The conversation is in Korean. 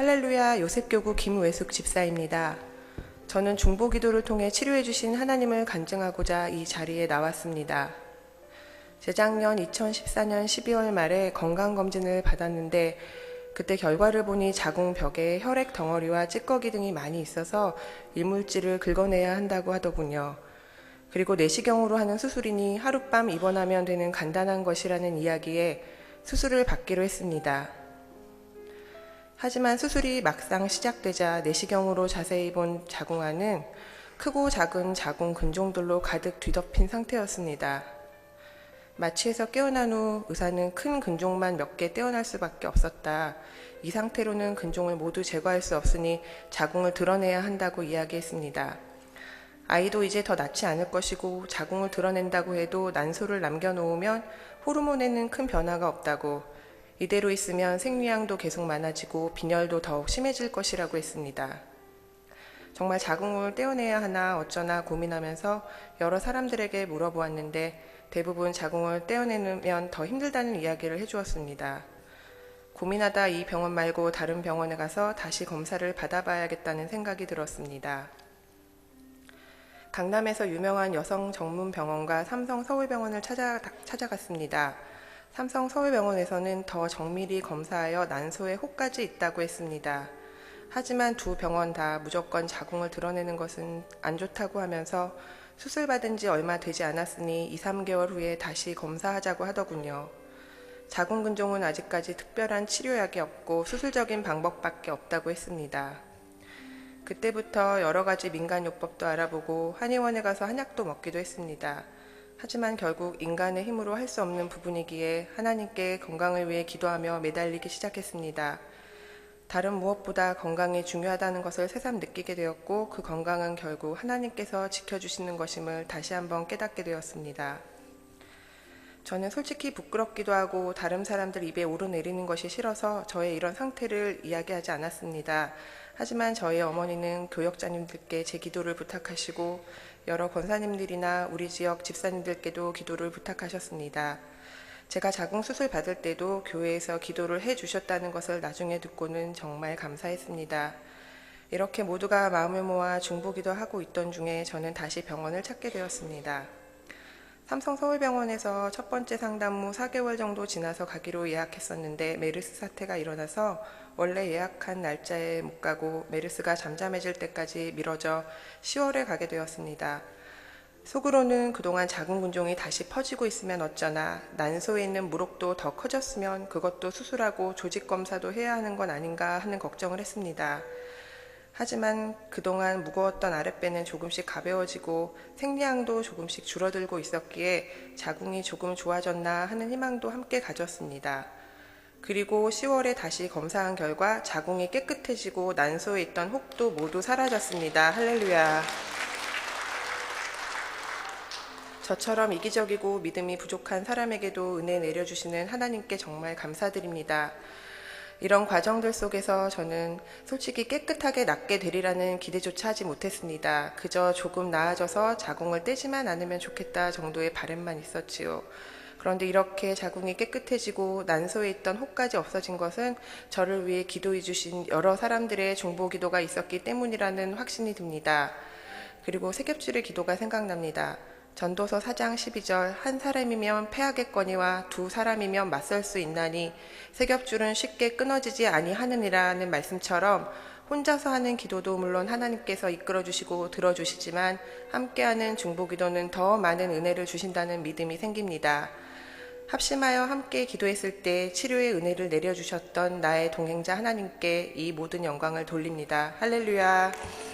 할렐루야, 요셉교구 김외숙 집사입니다. 저는 중보기도를 통해 치료해 주신 하나님을 간증하고자 이 자리에 나왔습니다. 재작년 2014년 12월 말에 건강검진을 받았는데 그때 결과를 보니 자궁벽에 혈액 덩어리와 찌꺼기 등이 많이 있어서 이물질을 긁어내야 한다고 하더군요. 그리고 내시경으로 하는 수술이니 하룻밤 입원하면 되는 간단한 것이라는 이야기에 수술을 받기로 했습니다. 하지만 수술이 막상 시작되자 내시경으로 자세히 본 자궁안은 크고 작은 자궁 근종들로 가득 뒤덮인 상태였습니다. 마취에서 깨어난 후 의사는 큰 근종만 몇 개 떼어날 수밖에 없었다. 이 상태로는 근종을 모두 제거할 수 없으니 자궁을 드러내야 한다고 이야기했습니다. 아이도 이제 더 낳지 않을 것이고 자궁을 드러낸다고 해도 난소를 남겨놓으면 호르몬에는 큰 변화가 없다고, 이대로 있으면 생리량도 계속 많아지고 빈혈도 더욱 심해질 것이라고 했습니다. 정말 자궁을 떼어내야 하나 어쩌나 고민하면서 여러 사람들에게 물어보았는데 대부분 자궁을 떼어내면 더 힘들다는 이야기를 해주었습니다. 고민하다 이 병원 말고 다른 병원에 가서 다시 검사를 받아봐야겠다는 생각이 들었습니다. 강남에서 유명한 여성 전문 병원과 삼성 서울병원을 찾아갔습니다. 삼성 서울병원에서는 더 정밀히 검사하여 난소에 혹까지 있다고 했습니다. 하지만 두 병원 다 무조건 자궁을 드러내는 것은 안 좋다고 하면서 수술받은 지 얼마 되지 않았으니 2, 3개월 후에 다시 검사하자고 하더군요. 자궁 근종은 아직까지 특별한 치료약이 없고 수술적인 방법밖에 없다고 했습니다. 그때부터 여러 가지 민간요법도 알아보고 한의원에 가서 한약도 먹기도 했습니다. 하지만 결국 인간의 힘으로 할 수 없는 부분이기에 하나님께 건강을 위해 기도하며 매달리기 시작했습니다. 다른 무엇보다 건강이 중요하다는 것을 새삼 느끼게 되었고 그 건강은 결국 하나님께서 지켜주시는 것임을 다시 한번 깨닫게 되었습니다. 저는 솔직히 부끄럽기도 하고 다른 사람들 입에 오르내리는 것이 싫어서 저의 이런 상태를 이야기하지 않았습니다. 하지만 저희 어머니는 교역자님들께 제 기도를 부탁하시고 여러 권사님들이나 우리 지역 집사님들께도 기도를 부탁하셨습니다. 제가 자궁 수술 받을 때도 교회에서 기도를 해주셨다는 것을 나중에 듣고는 정말 감사했습니다. 이렇게 모두가 마음을 모아 중보기도 하고 있던 중에 저는 다시 병원을 찾게 되었습니다. 삼성 서울병원에서 첫 번째 상담 후 4개월 정도 지나서 가기로 예약했었는데 메르스 사태가 일어나서 원래 예약한 날짜에 못 가고 메르스가 잠잠해질 때까지 미뤄져 10월에 가게 되었습니다. 속으로는 그동안 자궁 근종이 다시 퍼지고 있으면 어쩌나, 난소에 있는 물혹도 더 커졌으면 그것도 수술하고 조직 검사도 해야 하는 건 아닌가 하는 걱정을 했습니다. 하지만 그동안 무거웠던 아랫배는 조금씩 가벼워지고 생리량도 조금씩 줄어들고 있었기에 자궁이 조금 좋아졌나 하는 희망도 함께 가졌습니다. 그리고 10월에 다시 검사한 결과 자궁이 깨끗해지고 난소에 있던 혹도 모두 사라졌습니다. 할렐루야. 저처럼 이기적이고 믿음이 부족한 사람에게도 은혜 내려주시는 하나님께 정말 감사드립니다. 이런 과정들 속에서 저는 솔직히 깨끗하게 낫게 되리라는 기대조차 하지 못했습니다. 그저 조금 나아져서 자궁을 떼지만 않으면 좋겠다 정도의 바람만 있었지요. 그런데 이렇게 자궁이 깨끗해지고 난소에 있던 혹까지 없어진 것은 저를 위해 기도해 주신 여러 사람들의 중보기도가 있었기 때문이라는 확신이 듭니다. 그리고 세겹줄의 기도가 생각납니다. 전도서 4장 12절 한 사람이면 패하겠거니와 두 사람이면 맞설 수 있나니 세겹줄은 쉽게 끊어지지 아니하느니라는 말씀처럼 혼자서 하는 기도도 물론 하나님께서 이끌어주시고 들어주시지만 함께하는 중보기도는 더 많은 은혜를 주신다는 믿음이 생깁니다. 합심하여 함께 기도했을 때 치료의 은혜를 내려주셨던 나의 동행자 하나님께 이 모든 영광을 돌립니다. 할렐루야.